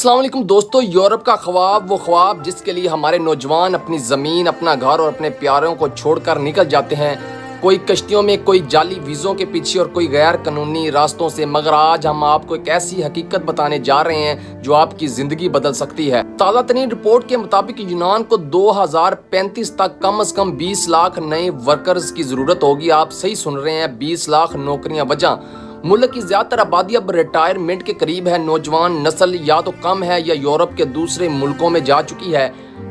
अस्सलाम वालेकुम दोस्तों, यूरोप का ख्वाब वो ख्वाब जिसके लिए हमारे नौजवान अपनी ज़मीन, अपना घर और अपने प्यारों को छोड़कर निकल जाते हैं। कोई कश्तियों में, कोई जाली वीज़ों के पीछे और कोई गैर कानूनी रास्तों से। मगर आज हम आपको एक ऐसी हकीकत बताने जा रहे हैं जो आपकी ज़िंदगी बदल सकती है। ताज़ा तरीन रिपोर्ट के मुताबिक यूनान को 2035 तक कम से कम 20 लाख नए वर्कर्स की ज़रूरत होगी। आप सही सुन रहे हैं, 20 लाख नौकरियाँ। वजह, मुल्क की ज्यादातर आबादी अब रिटायरमेंट के करीब है। नौजवान नस्ल या तो कम है या यूरोप के दूसरे मुल्कों में जा चुकी है।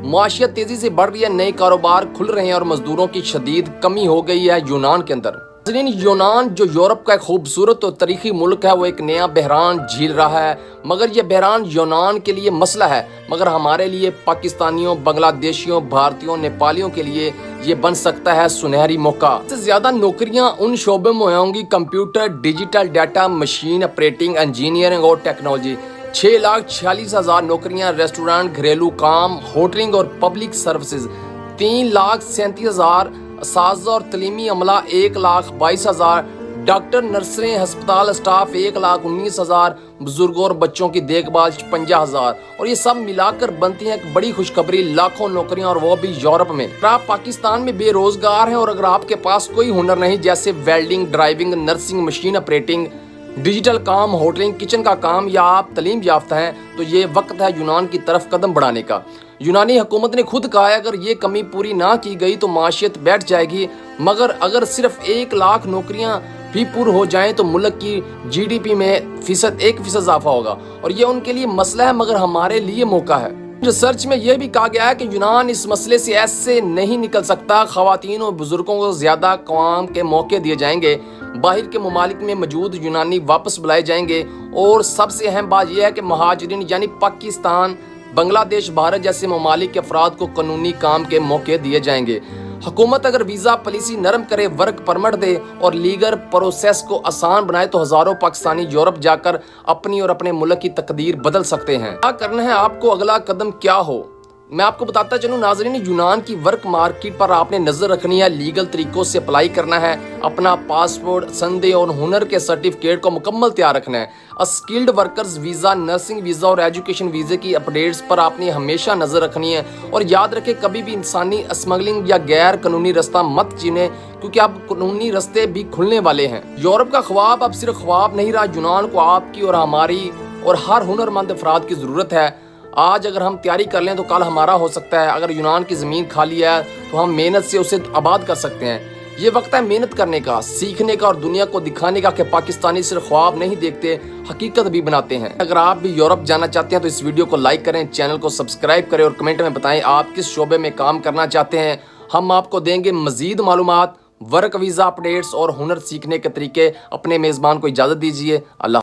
माशियत तेजी से बढ़ रही है, नए कारोबार खुल रहे हैं और मजदूरों की शदीद कमी हो गई है यूनान के अंदर। यूनान जो यूरोप का एक खूबसूरत और तारीखी मुल्क है, वो एक नया बहरान झील रहा है। मगर यह बहरान यूनान के लिए मसला है, मगर हमारे लिए, पाकिस्तानियों, बांग्लादेशियों, भारतीयों, नेपालियों के लिए ये बन सकता है सुनहरी मौका। सबसे ज्यादा नौकरियां उन शोबों में होंगी computer, digital data, machine operating, engineering और टेक्नोलॉजी। 6,46,000 नौकरियां रेस्टोरेंट, घरेलू काम, होटलिंग और पब्लिक सर्विसेज। 3,37,000 साजा और तलीमी अमला, 1,22,000 डॉक्टर, नर्सें, अस्पताल स्टाफ, 1,19,000 बुजुर्गों और बच्चों की देखभाल, 55,000। और ये सब मिलाकर बनती है एक बड़ी खुशखबरी, लाखों नौकरियां, और वो भी यूरोप में। अगर आप पाकिस्तान में बेरोजगार हैं और अगर आपके पास कोई हुनर नहीं, जैसे welding, driving, nursing, machine operating, digital काम, होटलिंग, किचन का काम, या आप तालीम याफ्ता हैं, तो ये वक्त है यूनान की तरफ कदम बढ़ाने का। यूनानी हुकूमत ने खुद कहा है, अगर ये कमी पूरी ना की गई तो माशियत बैठ जाएगी। मगर अगर सिर्फ 1 लाख नौकरियां भी पूरी हो जाएं तो मुल्क की GDP में 1% इजाफा होगा, और ये उनके लिए मसला है मगर हमारे लिए मौका है। रिसर्च में यह भी कहा गया है कि यूनान इस मसले से ऐसे नहीं निकल सकता। खवातीन और बुजुर्गों को ज्यादा काम के मौके दिए जाएंगे, बाहर के ममालिक में मौजूद यूनानी वापस बुलाए जाएंगे, और सबसे अहम बात यह है कि महाजरीन यानी पाकिस्तान, बांग्लादेश, भारत जैसे ममालिक के अफराद को कानूनी काम के मौके दिए जाएंगे। हुकूमत अगर वीज़ा पॉलिसी नरम करे, वर्क परमिट दे और लीगल प्रोसेस को आसान बनाए तो हज़ारों पाकिस्तानी यूरोप जाकर अपनी और अपने मुल्क की तकदीर बदल सकते हैं। क्या करना है आपको, अगला कदम क्या हो, मैं आपको बताता चलूँ नाज़रीन। यूनान की वर्क मार्केट पर आपने नज़र रखनी है, लीगल तरीकों से अप्लाई करना है, अपना पासपोर्ट, संदे और हुनर के सर्टिफिकेट को मुकम्मल तैयार रखना है। Skilled workers visa, nursing visa और एजुकेशन वीज़े की अपडेट्स पर आपने हमेशा नज़र रखनी है। और याद रखें, कभी भी इंसानी स्मगलिंग या गैर कानूनी रास्ता मत चुनें, क्योंकि अब कानूनी रास्ते भी खुलने वाले हैं। यूरोप का ख्वाब अब सिर्फ ख्वाब नहीं रहा, यूनान को आपकी और हमारी और हर हुनरमंद अफराद की ज़रूरत है। आज अगर हम तैयारी कर लें तो कल हमारा हो सकता है। अगर यूनान की ज़मीन खाली है तो हम मेहनत से उसे आबाद कर सकते हैं। ये वक्त है मेहनत करने का, सीखने का और दुनिया को दिखाने का कि पाकिस्तानी सिर्फ ख्वाब नहीं देखते, हकीकत भी बनाते हैं। अगर आप भी यूरोप जाना चाहते हैं तो इस वीडियो को लाइक करें, चैनल को सब्सक्राइब करें और कमेंट में बताएं आप किस शोबे में काम करना चाहते हैं। हम आपको देंगे मज़ीद मालूमात, वर्क वीज़ा अपडेट्स और हुनर सीखने के तरीके। अपने मेज़बान को इजाज़त दीजिए। अल्लाह।